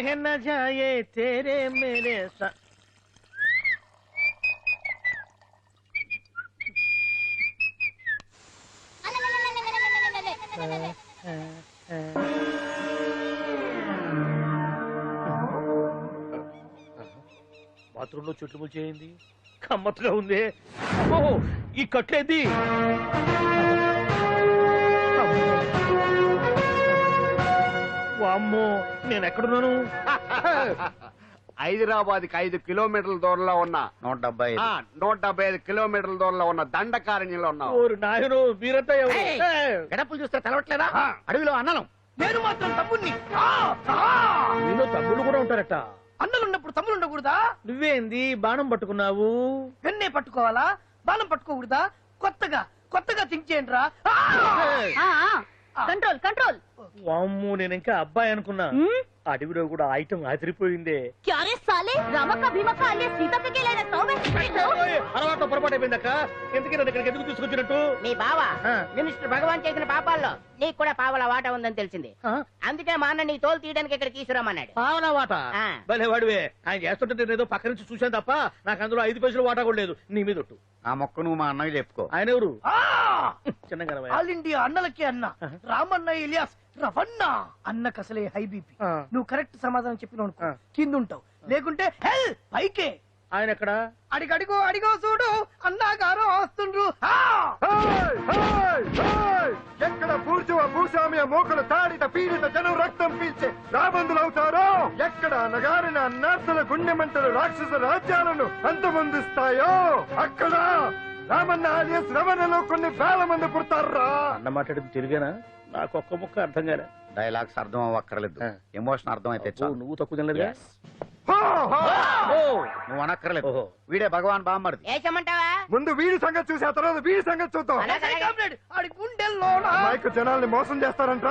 रह न जाए तेरे मेरे साथ. బాత్రూమ్ లో చెట్లు ముల్చేయింది గమ్మత్తుగా ఉంది. ఓహో ఈ కట్లేది వామ్మో నేను ఎక్కడున్నాను? హైదరాబాద్ కి 5 కిలోమీటర్ల దూరంలో ఉన్న 175 కిలోమీటర్ల దూరంలో ఉన్న దండకారణ్యంలో ఉన్నావు. ఓరు నాయను మీరంతా ఎవరు? గడపలు చూస్తే తెలవట్లేదా? అడవిలో అన్నలం. నేను మాత్రం తమ్ముణ్ణి. మీలో తమ్ముళ్ళు కూడా ఉంటారట. అన్నలున్నప్పుడు తమ్ముడు ఉండకూడదా? నువ్వేంది బాణం పట్టుకున్నావు? వెన్నే పట్టుకోవాలా, బాణం పట్టుకోకూడదా? కొత్తగా థింక్ చేయండి రా. Control control. వామ్మో నేను ఇంకా అబ్బాయి అనుకున్నా. అడవిలో కూడా ఐటమ్ ఆదిరిపోయిందే. క్యారే సాలే రామక్క భీమక్క అనే సీతక్క కేలేన తోవే. అలవాటు పొరపాటు అయిపోయిందక్క. ఎందుకు నన్ను ఇక్కడికి ఎందుకు తీసుకొచ్చినట్టు? మీ బావ మినిస్టర్ భగవాన్ చేసిన పాపాల్లో నీకు కూడా పావల వాటా ఉందని తెలిసింది. అందుకే మా అన్న నీ తోలు తీయడానికి ఇక్కడ తీసుకురామన్నాడు. పావలా వాటా? భలే వాడివే. ఆయన చేస్తుంటే నేను ఏదో పక్క నుంచి చూశాను తప్ప నాకు అందులో 5 పైసలు వాటా కూడా లేదు. నీ మీద ఒట్టు. ఆ మొక్క నువ్వు మా అన్నకి చెప్పుకో. ఆయన ఎవరు? చిన్నగా ఆల్ ఇండియా అన్నలకి అన్న రామన్న ఇలియాస్ రవన్న. అన్నకు అసలే హై బీపీ. నువ్వు కరెక్ట్ సమాధానం చెప్పిన కింద ఉంటావు, లేకుంటే హెల్ పైకే. ఆయన ఎక్కడ? అడిగో చూడు అన్నగారు వస్తుండ్రు. ఎక్కడ భూస్వామ్య మోకలు తాడిత పీడిత జనం రక్తం పీల్చే రాబందులవుతారో, ఎక్కడ నగారిన నర్సుల గుండె మంటలు రాక్షస రాజ్యాలను అంతమొందిస్తాయో అక్కడ రామన్న ఆలియస్ రమణలో కొన్ని వేల మంది పుడతారా. అన్న మాట్లాడింది తిరిగానా? నాకు ఒక్క ముక్క అర్థం కాలే. డైలాగ్స్ అర్థం అవ్వక్కర్లేదు, ఎమోషన్ అర్థం అయితే చాలు. నువ్వు తక్కువ తినలేదు. నువ్వు అనక్కర్లేదు. వీడే భగవాన్ బామ్మర్ది. ఏమంటావా? ముందు వీడి సంగతి చూసి ఆ తర్వాత వీడి సంగతి చూద్దాం. మైకు జనాల్ని మోసం చేస్తారంట.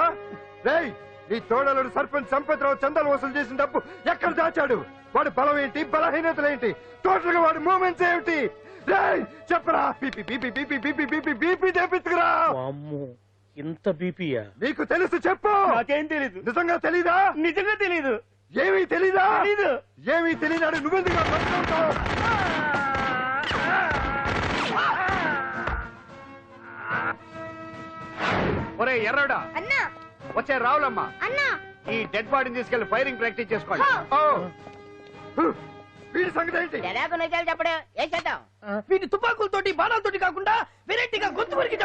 రేయ్ నీ తోడలుడు సర్పంచ్ సంపత్రావు చందాలు వసూలు చేసిన డబ్బు ఎక్కడ దాచాడు? వాడి బలం ఏంటి, బలహీనతలేంటి, టోటల్ గా వాడి మూమెంట్స్ ఏమిటి? రేయ్ చెప్పరా. BP BP BP BP BP BP తెప్పించుకురా. ఇంత బీపీయా? నీకు తెలుసు చెప్పు. నాకేం తెలీదు. నిజంగా తెలీదా? నిజంగా తెలీదు. ఏమీ తెలీదా? తెలీదు. ఏమీ తెలియదాడు నువ్వెందుకు పట్టుకుంటావు? ఒరే ఎర్రడా అన్నా, వచ్చే రావులమ్మ, అన్నా ఈ డెడ్ బాడీని తీసుకెళ్లి ఫైరింగ్ ప్రాక్టీస్ చేసుకోండి. వీడి సంగతి ఏంటి? ఎలాగో నిజాలు చెప్పడు. ఏం చేద్దాం? వీటి తుపాకులతోటి బాణాలతోటి కాకుండా వెరైటీగా గొంతు వరకు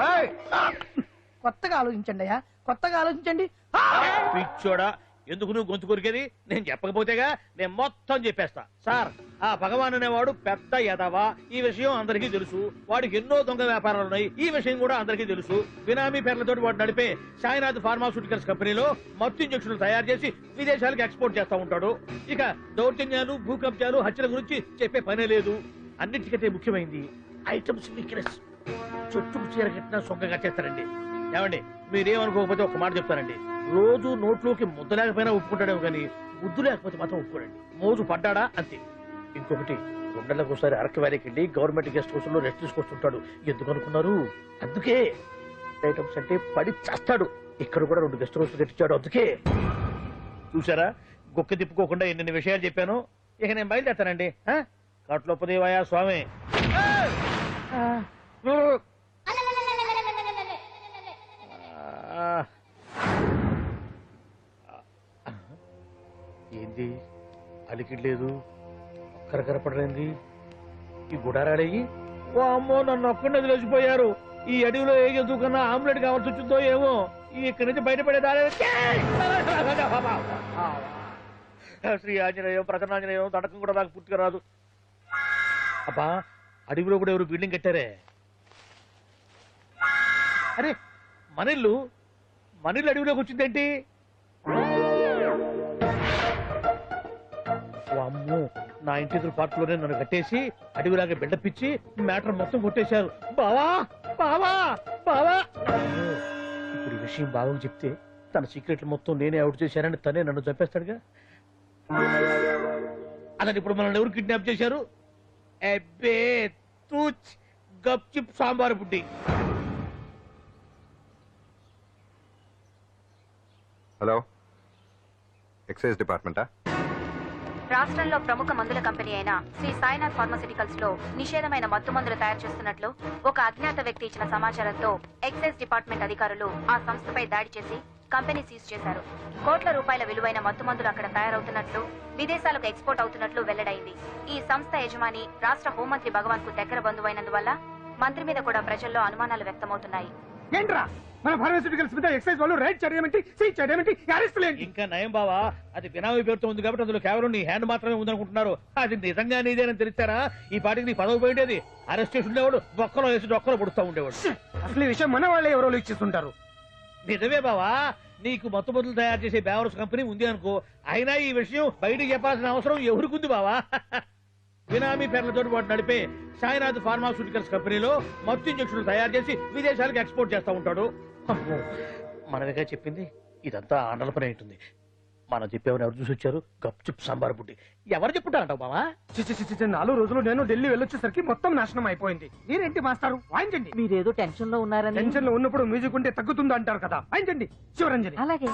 కొత్తగా ఆలోచించండి అయ్యా, కొత్తగా ఆలోచించండి. పిచ్చోడా, ఎందుకు నువ్వు గొంతు కొరికేది? నేను చెప్పకపోతేగా నేను మొత్తం చెప్పేస్తా. సార్, ఆ భగవాన్ అనేవాడు పెద్ద యదవా. ఈ విషయం అందరికీ తెలుసు. వాడికి ఎన్నో దొంగ వ్యాపారాలు ఉన్నాయి. ఈ విషయం కూడా అందరికీ తెలుసు. బినామీ పేర్లతో వాడు నడిపే సాయినాథ్ ఫార్మాస్యూటికల్స్ కంపెనీలో మత్తు ఇంజక్షన్లు తయారు చేసి విదేశాలకు ఎక్స్పోర్ట్ చేస్తా ఉంటాడు. ఇక దౌర్జన్యాలు, భూకబ్జాలు, హత్యల గురించి చెప్పే పనే లేదు. అన్నిటికంటే ముఖ్యమైంది ఐటమ్స్ వీక్నెస్. చుట్టుకు చీర కట్టినా సొంగగా చేస్తారండి. ఏమండి, మీరేమనుకోకపోతే ఒక మాట చెప్తానండి. రోజు నోట్లోకి ముద్ద లేకపోయినా ఒప్పుకుంటాడేమో కానీ ముద్దు లేకపోతే మాత్రం ఒప్పుకోడండి. మోజు పడ్డాడా అంతే. ఇంకొకటి, 2 నెలలకు ఒకసారి అరకు వ్యాలీకి వెళ్ళి గవర్నమెంట్ గెస్ట్ హౌస్ లో రెస్ట్ తీసుకొస్తుంటాడు. ఎందుకు అనుకున్నారు? అందుకే. ఐటమ్స్ అంటే పడి చేస్తాడు. ఇక్కడ కూడా 2 గెస్ట్ హౌస్ కట్టించాడు. అందుకే. చూసారా, గొక్క తిప్పుకోకుండా ఎన్ని విషయాలు చెప్పాను. ఇక నేను బయలుదేరతానండి. కట్లోపదేవాయా స్వామి. ఏంది అలికిడ్లేదు, కరకరపడలేంది ఈ గుడారాడయ్యి? ఓ అమ్మో, నన్ను ఒక్కడే వదిలేసిపోయారు. ఈ అడవిలో ఏ జంతువుకన్నా ఆమ్లెట్ కావాల్సి వచ్చిందో ఏమో. ఇక్కడి నుంచి బయటపడేదారే. శ్రీ ఆంజనేయం, ప్రసన్నాంజనేయం, తడకం కూడా నాకు పూర్తిగా రాదు. అబ్బా, అడవిలో కూడా ఎవరు బిల్డింగ్ కట్టారే? అరే, మనిల్లు అడవిలోకి వచ్చిందేంటి? అమ్మో, నా ఇంటి ఎదురు పార్కులోనే నన్ను కట్టేసి అడవిలాగా బిల్డపిచ్చి మ్యాటర్ మొత్తం కొట్టేశారు. బావా బావా బావా. ఇప్పుడు ఈ విషయం బావకు చెప్తే తన సీక్రెట్లు మొత్తం నేనే అవుట్ చేశానని తనే నన్ను చంపేస్తాడుగా. అతను ఇప్పుడు మనల్ని ఎవరు కిడ్నాప్ చేశారు? అబ్బే తూచ్ గప్ చిప్ సాంబార్ బుడ్డి. హలో, ఎక్సైజ్ డిపార్ట్మెంటా? రాష్ట్రంలో ప్రముఖ మందుల కంపెనీ అయిన శ్రీ సాయినాథ్ ఫార్మాసిటికల్స్ లో నిషేధమైన మత్తు మందులు తయారు చేస్తున్నట్లు ఒక అజ్ఞాత వ్యక్తి ఇచ్చిన సమాచారంతో ఎక్సైజ్ డిపార్ట్మెంట్ అధికారులు ఆ సంస్థపై దాడి చేసి కంపెనీ సీజ్ చేశారు. కోట్ల రూపాయల విలువైన మత్తు మందులు అక్కడ తయారవుతున్నట్లు, విదేశాలకు ఎక్స్పోర్ట్ అవుతున్నట్లు వెల్లడైంది. ఈ సంస్థ యజమాని రాష్ట్ర హోంమంత్రి భగవాన్ కు దగ్గర బంధువైనందువల్ల మంత్రి మీద కూడా ప్రజల్లో అనుమానాలు వ్యక్తమవుతున్నాయి. ఏంట్రా మన ఫార్మాస్యూటికల్స్ మీద ఎక్సైజ్ వాళ్ళు రైడ్ చేయడమేంటి, సీజ్ చేయడమేంటి, అరెస్టులు ఏంటి? ఇంకా నయం బావా, అది బినామీ పేరుతో ఉంది కాబట్టి అందులో కేవలం నీ హ్యాండ్ మాత్రమే ఉందనుకుంటున్నారు. అది నిజంగా నీదేనని తెలిసారా ఈ పాటికి నీ పదవి పోయిండేది. అరెస్ట్ చేసి ఉండేవాడు, బొక్కలో వేసి డొక్కలో పుడుతూ ఉండేవాడు. అసలు ఈ విషయం మన వాళ్ళే ఎవరో లీక్ చేస్తుంటారు. నిజమే బావా, నీకు మత్తు మందులు తయారు చేసే బేవర్స్ కంపెనీ ఉంది అనుకో, అయినా ఈ విషయం బయటికి చెప్పాల్సిన అవసరం ఎవరికుంది బావా? బినామీ పేర్లతో వాడు నడిపే సాయినాథ్ ఫార్మాస్యూటికల్స్ కంపెనీలో మత్తు ఇంజక్షన్లు తయారు చేసి విదేశాలకు ఎక్స్పోర్ట్ చేస్తా ఉంటాడు. అమ్మో, మనమేగా చెప్పింది, ఇదంతా ఆండల పని ఉంటుంది. మనం చెప్పేవని ఎవరు చూసి వచ్చారు? గప్చుప్ సాంబార్ బుడ్డి. ఎవరు చెప్పుంటారంటావు బావా? 4 రోజులు నేను ఢిల్లీ వెళ్ళొచ్చేసరికి మొత్తం నాశనం అయిపోయింది. మీరేంటి మాస్టారు, వాయించండి. మీరేదో టెన్షన్ లో ఉన్నారని. టెన్షన్ లో ఉన్నప్పుడు మ్యూజిక్ ఉంటే తగ్గుతుంది అంటారు కదా, వాయించండి. శివరంజని. అలాగే.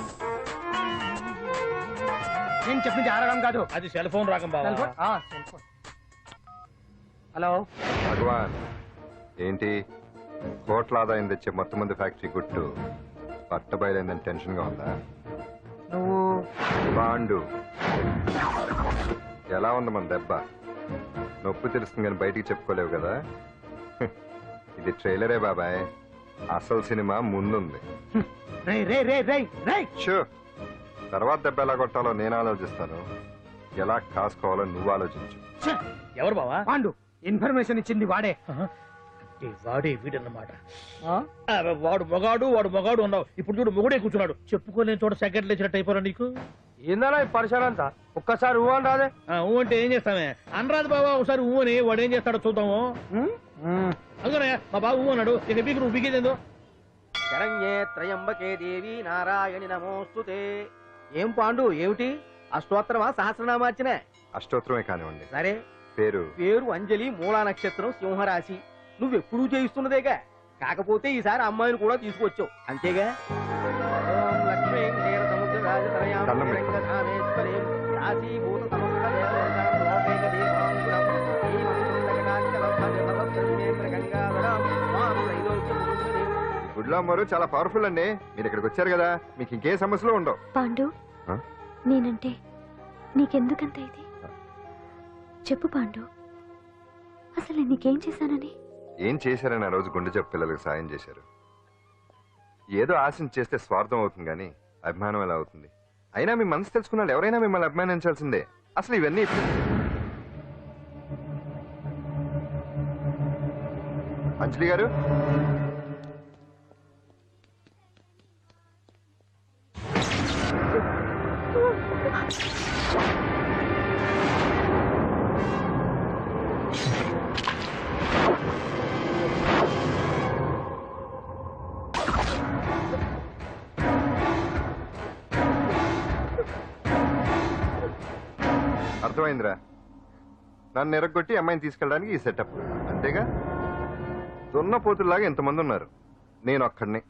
నేను చెప్పింది ఆరగం కాదు, అది సెల్ ఫోన్ రాగం బావా. Cell phone. హలో భగవాన్, ఏంటి కోట్ల ఆదాయం తెచ్చే మొత్తం మంది ఫ్యాక్టరీ గుట్టు పట్టబయలైందని టెన్షన్ గా ఉందా? నువ్వు బాండు ఎలా ఉంది మన దెబ్బ? నొప్పి తెలుస్తుంది కానీ బయటికి చెప్పుకోలేవు కదా. ఇది ట్రైలరే బాబాయ్, అసలు సినిమా ముందుంది. రే రే రే రే రే షూ, తర్వాత దెబ్బ ఎలా కొట్టాలో నేను ఆలోచిస్తాను, ఎలా కాసుకోవాలో నువ్వు ఆలోచించు. ఎవరు బావా? పాండు. ఇన్ఫర్మేషన్ ఇచ్చింది వాడే. వాడే వీడన్నమాట. వాడు మొగాడు అన్నావు, ఇప్పుడు చూడు మొగుడే కూర్చున్నాడు. చెప్పుకోలేని చోట సెకండ్ లేచినట్టు అయిపోరా నీకు. ఏందన్నా ఈ పరిసరంతా? ఒక్కసారి ఊ అని రాదే. ఊ అంటే ఏం చేస్తామే? అనరాదు బాబా, ఒకసారి ఊ అని. వాడు ఏం చేస్తాడో చూద్దాము. అందుకనే మా బాబు ఊ అన్నాడు, ఇక బీకి నువ్వు బీకేదేందో. శరణ్యే త్రయంబకే దేవి నారాయణి నమోస్తుతే. ఏం పాండు, ఏమిటి అష్టోత్తరమా సహస్రనామార్చనే? అష్టోత్తరమే కానివ్వండి. సరే, పేరు పేరు అంజలి, మూలా నక్షత్రం, సింహరాశి. నువ్వెప్పుడూ చేయిస్తున్నదేగా, కాకపోతే ఈసారి అమ్మాయిని కూడా తీసుకొచ్చావు అంతేగా. ఓం లక్ష్మీ క్షీర సముద్ర రాజతనయాం దండం పెట్టు. రంగధామేశ్వరీం రాశీభూత సమస్త దేవతాం లోకైక దీపాంకురం శ్రీమంతులకటాక్షలబ్ధ గంగాధరం మాం త్రైలోక్యముద్రదేం. గుడ్లో అమ్మవారు చాలా పవర్ఫుల్ అండి. మీరు ఇక్కడికి వచ్చారు కదా, మీకు ఇంకే సమస్యలు ఉండవు. పాండు, ఆ? నేనంటే నీకెందుకంత ఇది? చెప్పు పాండు, అసలు నీకేం చేశానని? ఏం చేశారని ఆ రోజు గుండె జబ్బు పిల్లలకు సాయం చేశారు. ఏదో ఆశించి చేస్తే స్వార్థం అవుతుంది కానీ అభిమానం ఎలా అవుతుంది? అయినా మీ మనసు తెలుసుకున్నాడు ఎవరైనా మిమ్మల్ని అభిమానించాల్సిందే. అసలు ఇవన్నీ అంజలి గారు, అర్థమైందిరా. నన్ను ఎరగొట్టి అమ్మాయిని తీసుకెళ్ళడానికి ఈ సెటప్ అంతేగా? దున్నపోతుల్లాగా ఎంతమంది ఉన్నారు, నేను ఒక్కడిని.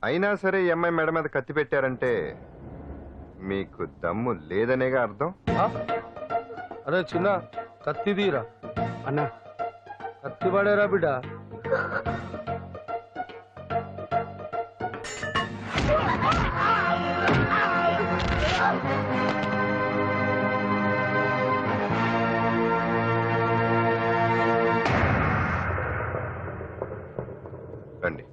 అయినా సరే ఈ అమ్మాయి మెడ మీద కత్తి పెట్టారంటే మీకు దమ్ము లేదనేగా అర్థం. అరే చిన్న కత్తి తీరా అన్నా, కత్తి పడేరా బిడ్డ. రండి.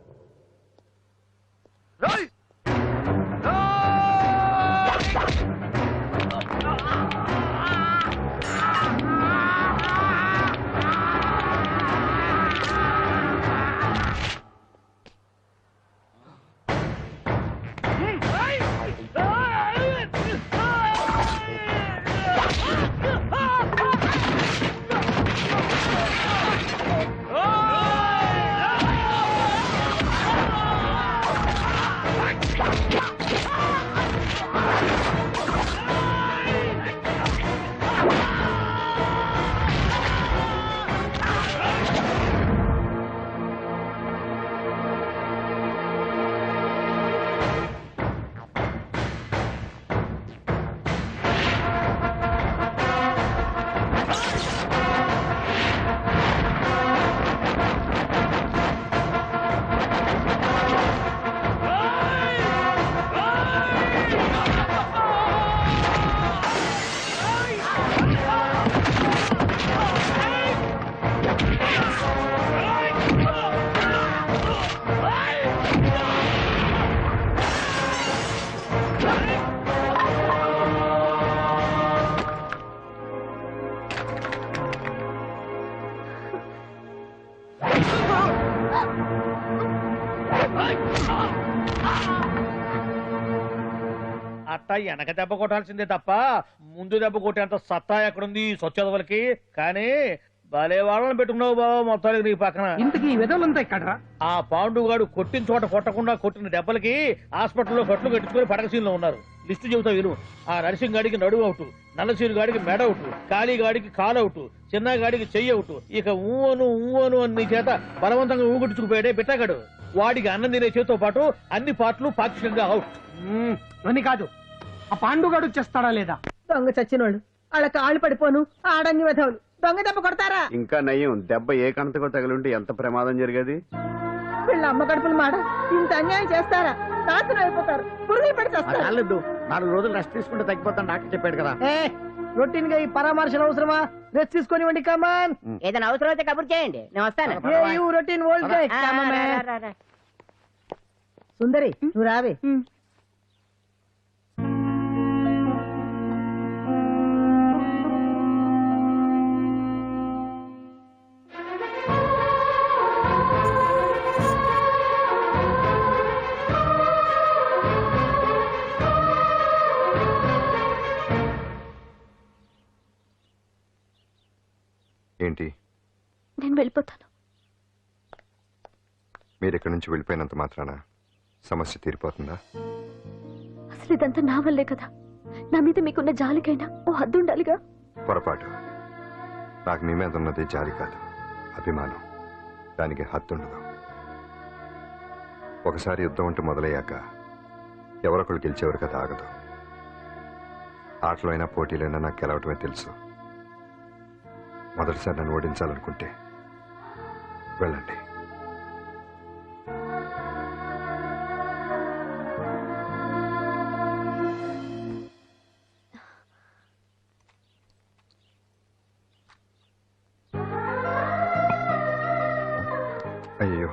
వెనక దెబ్బ కొట్టాల్సిందే తప్ప ముందు దెబ్బ కొట్టేంత సత్తా ఎక్కడుంది సొచ్చదవలకి. కానీ భలే వాళ్ళని పెట్టుకున్నావు బాబా మొత్తానికి నీ పక్కన. ఇంతకీ విధులంతా ఇక్కడ ఆ పాండుగాడు కొట్టిన చోట కొట్టకుండా కొట్టిన దెబ్బలకి హాస్పిటల్లో కట్లు కట్టించుకుని పడకసీన్లో ఉన్నారు. లిస్టు చెబుతా విను. ఆ నరసింగ్ గాడికి నడువు అవుట్, నల్లసీరు గాడికి మెడ అవుట్, కాళీ గాడికి కాలు అవుట్, చిన్న గాడికి చెయ్యి అవుట్. ఇక ఊవను అని నీ చేత బలవంతంగా ఊగుట్టుకుపోయాడే బిట్టగాడు. వాడికి అన్నం తినే చేతితో పాటు అన్ని పాటలు పాక్షికంగా అవుట్. అని కాదు, ఆ పాండుగాడు చేస్తాడా లేదా? దొంగ చచ్చినోళ్ళు వాళ్ళ కాళ్ళు పడిపోను ఆడంగి వెధవులు దొంగ దెబ్బ కొడతారా? ఇంకా నయ్యం, దెబ్బ ఏ కణతకు తగిలింటే ఎంత ప్రమాదం జరిగేది. వీళ్ళ అమ్మ కడుపులు మాడ ఇంత అన్యాయం చేస్తారా? నాశనం అయిపోతారు, పురుగులు పడి చేస్తారు. 4 రోజులు రెస్ట్ తీసుకుంటే తగ్గిపోతాను డాక్టర్ చెప్పాడు కదా. రొటీన్ గా ఈ పరామర్శలు అవసరమా? రెస్ట్ తీసుకొని కమాన్. ఏదైనా అవసరం అయితే కబుర్ చేయండి, నేను వస్తాను. Routine old guy. సుందరి నువ్వు రావే. ఏంటి నేను వెళ్ళిపోతాను. మీరు ఇక్కడి నుంచి వెళ్ళిపోయినంత మాత్రాన సమస్య తీరిపోతుందా? అసలు ఇదంతా నా వల్లే కదా. నా మీద మీకున్న జాలికైనా ఓ హద్దు ఉండాలిగా. పొరపాటు. నాకు మీ మీద ఉన్నది జాలి కాదు, అభిమానం. దానికి హద్దుండదు. ఒకసారి యుద్ధం అంటూ మొదలయ్యాక ఎవరొకళ్ళు గెలిచేవారు కదా ఆగదు. ఆటలో అయినా పోటీలైనా నాకు గెలవటమే తెలుసు. మొదటిసారి నన్ను ఓడించాలనుకుంటే వెళ్ళండి. అయ్యో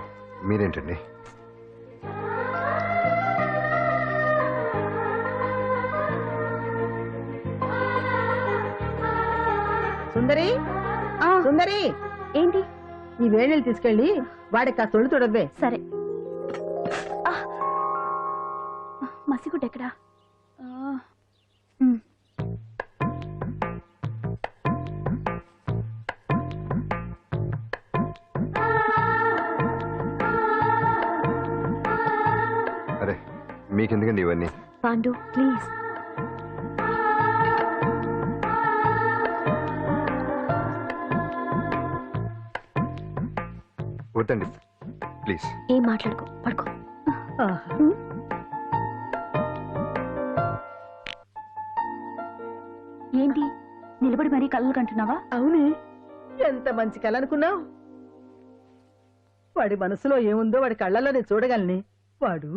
మీరేంటండి? సుందరి సుందరి, ఏంటి? ఈ వేణీళ్ళు తీసుకెళ్ళి వాడికి ఆ తొలి తొడవ్వే. సరే. మసిగుడ్డ ఎక్కడా? అరే మీకెందుకండి ఇవన్నీ? పాండు ప్లీజ్. వద్దండి ప్లీజ్. ఏం మాట్లాడుకో, పడుకో. ఏంటి నిలబడి మరీ కళ్ళు కంటున్నావా? అవునే, ఎంత మంచి కళ అనుకున్నావు. వాడి మనసులో ఏముందో వాడి కళ్ళల్లో నేను చూడగలని. వాడు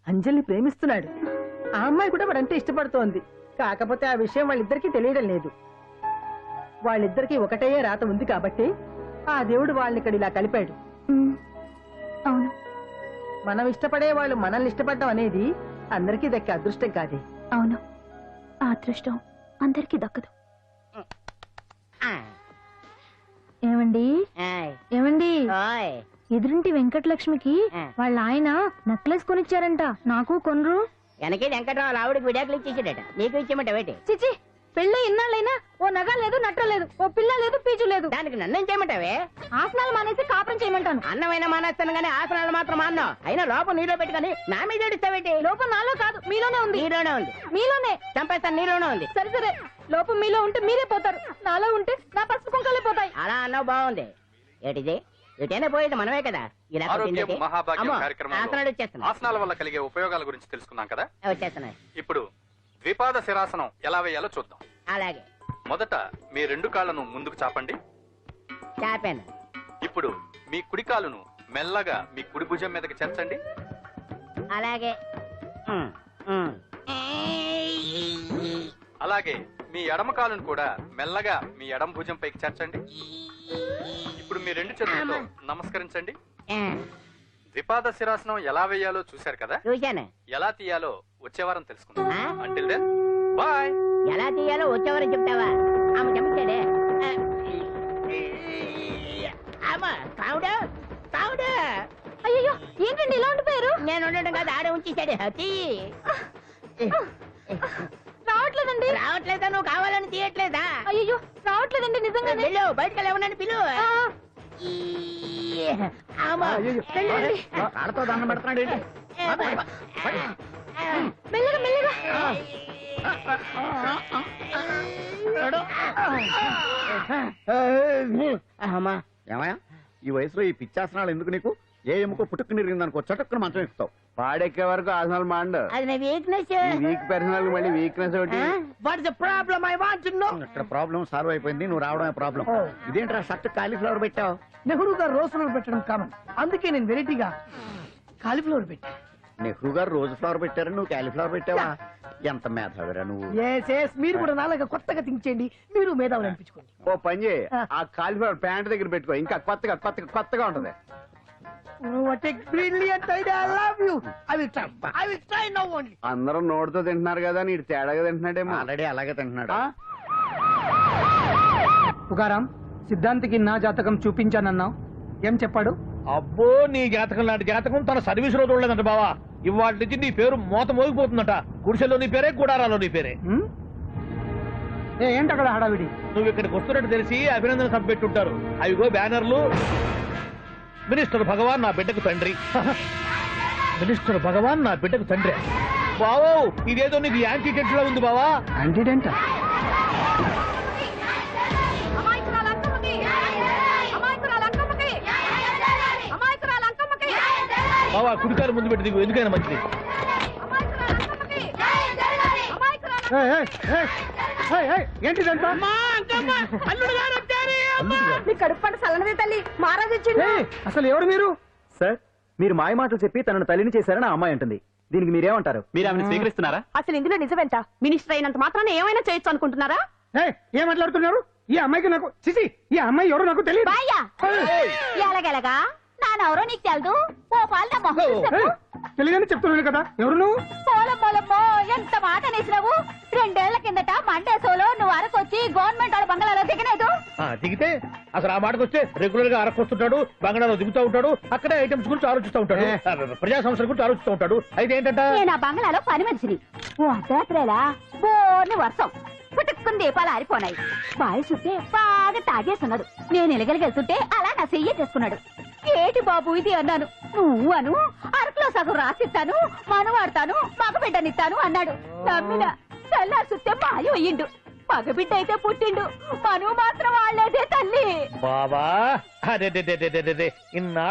అంజలిని ప్రేమిస్తున్నాడు. ఆ అమ్మాయి కూడా వాడంటే ఇష్టపడుతోంది. కాకపోతే ఆ విషయం వాళ్ళిద్దరికీ తెలియడం లేదు. వాళ్ళిద్దరికీ ఒకటే రాత ఉంది కాబట్టి ఆ దేవుడు వాళ్ళని ఇక్కడ ఇలా కలిపాడు. అవును, మనం ఇష్టపడే వాళ్ళు మనల్ని ఇష్టపడడం అనేది అందరికీ దక్కే అదృష్టం కాదే. అవును, ఆ అదృష్టం అందరికీ దక్కదు. ఏమండి ఏమండి, ఎదురింటి వెంకటలక్ష్మికి వాళ్ళ ఆయన నెక్లెస్ కొనిచ్చారంట. నాకు కొనరు? వెనకే వెంకటరావు ఆవిడకి విడాకులు ఇచ్చేసాడట, నీకు ఇచ్చేమంట వేటి? చిచి, పెళ్ళి ఇన్నాళ్ళైనా ఓ నగ లేదు, నట్ట లేదు, ఓ పిల్ల లేదు, పీచు లేదు. దానికి నన్నేం చేయమంటావే? ఆసనాలు మానేసి కాపురం చేయమంటాను. అన్నమైనా మానేస్తాను గానీ ఆసనాలు మాత్రం మాన్నా. అయినా లోపం నీలో పెట్టుకొని నా మీద ఏడుస్తావేటి? లోపం నాలో కాదు, మీలోనే ఉంది. నీలోనే ఉంది. మీలోనే చంపేస్తాను, నీలోనే ఉంది. సరే సరే, లోపం మీలో ఉంటే మీరే పోతారు, నాలో ఉంటే నా పసుపు కుంకాలే పోతాయి. అలా అన్నావు, బాగుంది. ఏటిది? ఎటైనా పోయేది మనమే కదా. ఇలా ఆరోగ్యం కొట్టిందేటి? మహాభాగ్యం అమ్మో, కార్యక్రమంలో ఆసనాలు వచ్చేస్తున్నాయి. ఆసనాల వల్ల కలిగే ఉపయోగాల గురించి తెలుసుకున్నాం కదా. వచ్చేస్తున్నాయి. ఇప్పుడు ద్విపాద శిరాసనం ఎలా వేయాలో చూద్దాం. అలాగే మొదట మీ 2 కాళ్ళను ముందుకు చాపండి. చాపాను. ఇప్పుడు మీ కుడి కాలును మెల్లగా మీ కుడి భుజం మీదకి చేర్చండి. అలాగే అలాగే మీ ఎడమ కాలును కూడా మెల్లగా మీ ఎడమ భుజం పైకి చేర్చండి. ఇప్పుడు మీ 2 చేతులతో నమస్కరించండి. ద్విపాద శిరాసనం ఎలా వేయాలో చూశారు కదా. చూశాను. ఎలా తీయాలో వచ్చే వారం తెలుసుకుందాం. Until then bye. ఎలా తీయాలో వచ్చేవారు చెప్తావా? ఆమె చెప్తాడే. అయ్యో, ఏంటండి ఇలా ఉండిపోయారు? నేను ఉండడం కాదు, ఆడే ఉంచేసాడే. రావట్లేదండి. రావట్లేదా? నువ్వు కావాలని తీయట్లేదా? అయ్యో రావట్లేదండి నిజంగానే. వెళ్ళు, బయటకు ఎవరన్నా పిలు. అమ్మా. కాళ్ళతో దండం పెడుతున్నాడు ఏంటి? మెల్లగా మెల్లగా. అమ్మా. ఏమయ్యా ఈ వయసులో ఈ పిచ్చాసనాలు ఎందుకు నీకు? ఏ ఎముకో పుట్టుకు నిరిగిందనుకో చటుక్కున మంచం ఇస్తావు. పాడెక్కే వరకు ఆసనాలు మాండు. అది నా వీక్నెస్. వీక్ పర్సనల్ మళ్ళీ వీక్నెస్ ఒకటి. What is the problem? I want to know. ఇక్కడ ప్రాబ్లం సాల్వ్ అయిపోయింది, నువ్వు రావడమే ప్రాబ్లం. ఇదేంట్రా షర్ట్ కాలీఫ్లవర్ పెట్టావు? నెహ్రూ గారు రోజ్ ఫ్లవర్ పెట్టడం కామన్, అందుకే నేను వెరైటీగా కాలీఫ్లవర్ పెట్టా. నెహ్రూ గారు రోజు ఫ్లవర్ పెట్టారు, నువ్వు కాలీఫ్లవర్ పెట్టావా? ఎంత మేధావిరా నువ్వు. మీరు కూడా నాలాగా కొత్తగా థింక్ చేయండి, మీరు మేధావులు అనిపించుకోండి. ఓ పని చేయి, ఆ కాలీఫ్లవర్ ప్యాంట్ దగ్గర పెట్టుకో, ఇంకా కొత్తగా ఉంటది. What a brilliant idea! I love you. I will try now only. అందరూ నోటితో తింటున్నారు కదా, నీడు తేడాగా తింటున్నాడేమో. ఆల్రెడీ అలాగే తింటున్నాడు. పుకారాం, సిద్ధాంతికి నా జాతకం చూపించానన్నావు, ఏం చెప్పాడు? అబ్బో, నీ జాతకం లాంటి జాతకం తన సర్వీస్ లో చూడలేదంట బావా. ఇవాళ నుంచి నీ పేరు మోత మోగిపోతుందట. గుడిసెలో నీ పేరే, గుడారాలో నీ పేరే. ఏంటి అక్కడ హడావిడి? నువ్వు ఇక్కడికి వస్తున్నట్టు తెలిసి అభినందన సభ పెట్టుంటారు. అవిగో బ్యానర్లు. మినిస్టర్ భగవాన్ నా బిడ్డకు తండ్రి. మినిస్టర్ భగవాన్ నా బిడ్డకు తండ్రి. బావో, ఇదేదో నీకు యాంటీటెంట్ లో ఉంది బావా. యాంటీటెంట్? బావా, కుడికారు ముందు పెట్టి దిగు, ఎందుకైనా మంచిది. ఏంటిదంతా? కడుపు పంట సల్లనదే తల్లి, మహారాజు వచ్చిండు. అసలు ఎవరు మీరు? సార్, మీరు మాయ మాటలు చెప్పి తనను తల్లిని చేశారని ఆ అమ్మాయి అంటుంది. దీనికి మీరేమంటారు? మీరు ఆమెను స్వీకరిస్తున్నారా? అసలు ఇందులో నిజమేంట? మినిస్టర్ అయినంత మాత్రాన ఏమైనా చేయొచ్చు అనుకుంటున్నారా? ఏం మాట్లాడుతున్నారు? ఈ అమ్మాయికి నాకు చిసి, ఈ అమ్మాయి ఎవరు నాకు తెలియదు. ఎలాగెలగా నానెవరో నీకు తెలదు. ఓ పాలు తెలియదని చెప్తున్నాను కదా, ఎవరు నువ్వు? పోలమ్మో, ఎంత మాట అనేసినావు. 2 ఏళ్ల కిందట మండే సోలో నువ్వు అరకొచ్చి గవర్నమెంట్ వాళ్ళ బంగాళాలో దిగలేదు. దిగితే అసలు ఆ మాటకు వస్తే రెగ్యులర్ గా అరకొస్తుంటాడు, బంగాళాలో దిగుతూ ఉంటాడు, అక్కడే ఐటమ్స్ గురించి ఆలోచిస్తూ ఉంటాడు, ప్రజా సంస్థల గురించి ఆలోచిస్తూ ఉంటాడు. అయితే ఏంటంటే నేను ఆ బంగాళాలో పని మనిషిని. ఓ అర్ధరాత్రేలా బోర్ని వర్షం పుట్టుకుని దీపాలు ఆరిపోనాయి. బాయ్ చూస్తే బాగా తాగేస్తున్నాడు. నేను ఎలగలిగెళ్తుంటే అలా నా చెయ్యి చేసుకున్నాడు. ఏటి బాబు ఇది అన్నాను. నువ్వు అను, అరకులో సగం రాసిస్తాను, మనవాడతాను, మగబిడ్డనిస్తాను అన్నాడు. నమ్మిన తెల్లారి చూస్తే మాయ అయ్యిండు. మగబిడ్డ అయితే పుట్టిండు, మనువు మాత్రం వాళ్ళేదే తల్లి. బాబా, అదే ఇన్నా